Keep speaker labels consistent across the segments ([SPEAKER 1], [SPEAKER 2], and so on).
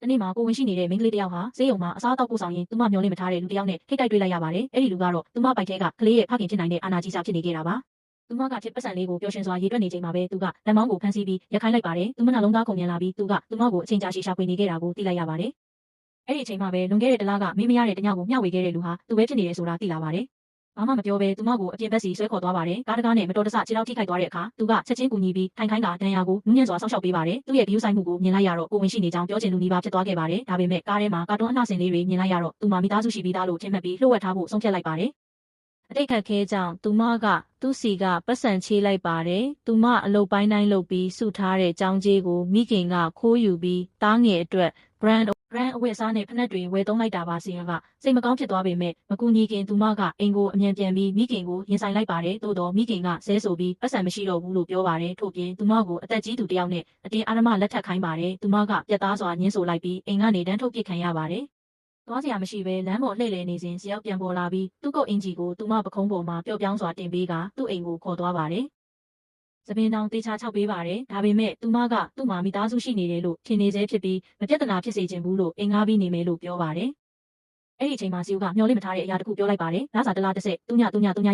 [SPEAKER 1] တနေ့မှာကိုဝင်ရှိနေတဲ့မိန်းကလေးတယောက်ဟာဆေးရုံမှာအစားအသောက်ပို့ဆောင်ရင်းသူမမျောလင့်မထားတဲ့လူတယောက်နဲ့ထိတ်တိုက်တွေ့လိုက်ရပါတယ်။အဲ့ဒီလူကတော့သူမပိုက်ထဲကကလေးရဲ့ဖခင်ဖြစ်နိုင်တဲ့အာနာကြီးစာဖြစ်နေခဲ့တာပါ။သူမကချစ်ပတ်စံလေးကိုပျော်ရွှင်စွာရေတွက်နေချိန်မှာပဲသူကလက်မောင်းကိုဖမ်းဆီးပြီးရက်ခိုင်းလိုက်ပါတယ်။သူမနှလုံးသားကုန်မြန်လာပြီးသူကသူမကိုအချိန်ကြာရှည်ရှာဖွေနေခဲ့တာကိုသိလိုက်ရပါတယ်။အဲ့ဒီအချိန်မှာပဲလွန်ခဲ့တဲ့တလကမေးမရတဲ့တညကိုမျှဝေခဲ့တဲ့လူဟာသူပဲဖြစ်နေတယ်ဆိုတာသိလာပါတယ်။ဘာမှမပြောဘဲသူမကိုအပြင်ဘက်စီဆွဲခေါ်သွားပါတယ်။ကားတကားနဲ့မတော်တဆခြေထောက်ထိခိုက်သွားတဲ့အခါသူကချက်ချင်းကူညီပြီးထိုင်ခိုင်းကဒဏ်ရာကိုနူးညံ့စွာဆောက်ရှောက်ပေးပါတယ်။သူ့ရဲ့ဂရုစိုက်မှုကိုမြင်လိုက်ရတော့ကိုဝင်ရှိနေကြောင်းပြောချင်လူနီးပါးဖြစ်သွားခဲ့ပါတယ်။ဒါပေမဲ့ကားထဲမှာကာတွန်းအလှဆင်လေးတွေမြင်လိုက်ရတော့သူမမိသားစုရှိပြီးသားလို့ထင်မှတ်ပြီးလှုပ်ဝက်ထားဖို့ဆုံးဖြတ်လိုက်ပါတယ်။အတိတ်ခတ်ခဲကြောင့်သူမကသူ့စီကပတ်စံချေးလိုက်ပါတယ်။သူမအလုပ်ပိုင်းတိုင်းလုပ်ပြီးစုထားတဲ့ကြောင်းကြီးကိုမိခင်ကခိုးယူပြီးသားငယ်အတွက် brand အဝတ်အစားနဲ့ဖနက်တွေဝယ်သုံးလိုက်တာပါစီကစိတ်မကောင်းဖြစ်သွားပေမဲ့မကူညီခင်သူမကအိမ်ကိုအမြန်ပြန်ပြီးမိခင်ကိုရင်ဆိုင်လိုက်ပါတယ်သို့တော့မိခင်ကဆဲဆိုပြီးပတ်စံမရှိတော့ဘူးလို့ပြောပါတယ်ထို့ပြင်သူမကိုအသက်ကြီးသူတယောက်နဲ့အတင်းအာရမလက်ထပ်ခိုင်းပါတယ်သူမကပြတ်သားစွာညှင်းဆိုလိုက်ပြီးအိမ်ကနေတန်းထုတ်ပစ်ခံရပါတယ်သွားစရာမရှိဘဲလမ်းပေါ်လှည့်လည်နေစဉ်ဇယောက်ပြန်ပေါ်လာပြီးသူ့ကုတ်အင်ဂျီကိုသူမပခုံးပေါ်မှာပျော့ပြောင်းစွာတင်ပေးကသူ့အိမ်ကိုခေါ်သွားပါတယ်။သပင်တောင်တေချာချောက်ပေးပါတယ်။ဒါပေမဲ့သူမကသူ့မှာမိသားစုရှိနေတယ်လို့ထင်နေသေးဖြစ်ပြီးမပြဿနာဖြစ်စေချင်ဘူးလို့အိမ်ငှားပြီးနေမယ်လို့ပြောပါတယ်။အဲ့ဒီအချိန်မှာစီယိုကမျောလင့်မထားတဲ့အရာတစ်ခုပြောလိုက်ပါတယ်။လစာတစ်လားတစ်ဆက်သူည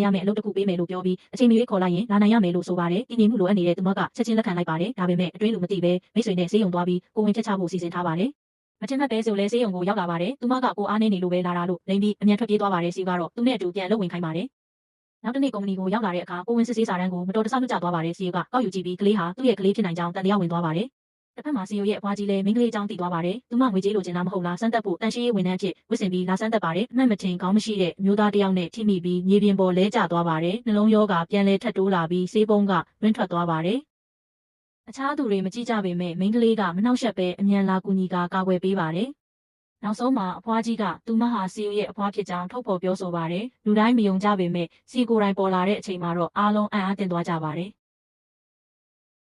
[SPEAKER 1] ရမယ်အလုပ်တစ်ခုပေးမယ်လို့ပြောပြီးအချိန်မီခေါ်လိုက်ရင်လာနိုင်ရမယ်လို့ဆိုပါတယ်။တည်ငြိမ်မှုလိုအပ်နေတဲ့သူမကချက်ချင်းလက်ခံလိုက်ပါတယ်။ဒါပေမဲ့အတွင်းလူမသိပဲမိတ်ဆွေနဲ့ဆေးရုံသွားပြီးကိုဝင်ဖြတ်ချဖို့စီစဉ်ထားပါတယ်။မထင်မှတ်ပဲဆိုလဲဆေးရုံကိုရောက်လာပါတယ်။သူမကကိုအားနေနေလို့ပဲလာတာလို့လိမ့်ပြီးအမြန်ထွက်ပြေးသွားပါတယ်စီကတော့သူနဲ့အတူပြန်လှုပ်ဝင်ခိုင်းပါတယ်။နောက်တနေ့ကုမ္ပဏီကိုရောက်လာတဲ့အခါကိုဝင်စစ်ဆေးစာတမ်းကိုမတော်တဆလွှတ်ကျသွားပါတယ်စီကကောက်ယူကြည့်ပြီးကလေးဟာသူ့ရဲ့ကလေးဖြစ်နိုင်ကြောင်းတန်တရားဝင်သွားပါတယ်။တစ်ဖက်မှာစီယိုရဲ့အဖွားကြီးလည်းမိန်းကလေးအကြောင်းသိသွားပါတယ်။သူမငွေကြေးလိုချင်တာမဟုတ်လားစမ်းသက်ဖို့တန်ရှင်းရေးဝန်ထမ်းဖြစ်ဝစ်စင်ပြီးလာစမ်းသက်ပါတယ်။အမှတ်မထင်ခေါင်းမရှိတဲ့အမျိုးသားတစ်ယောက်နဲ့ထိမိပြီးမြေပြင်ပေါ်လဲကျသွားပါတယ်။နှလုံးရောဂါပြန်လဲထပ်တိုးလာပြီးဆေးပုံးကလွင့်ထွက်သွားပါတယ်။အခြားသူတွေမကြည့်ကြပေမဲ့မိန်းကလေးကမနှောက်ယှက်ပဲအမြန်လာကူညီကာကွယ်ပေးပါတယ်။နောက်ဆုံးမှာအဖွားကြီးကသူမဟာစီယိုရဲ့အဖွားဖြစ်ကြောင်းထုတ်ဖော်ပြောဆိုပါတယ်။လူတိုင်းမယုံကြပေမဲ့စီကိုယ်တိုင်ပေါ်လာတဲ့အချိန်မှာတော့အားလုံးအံ့အားသင့်သွားကြပါတယ်။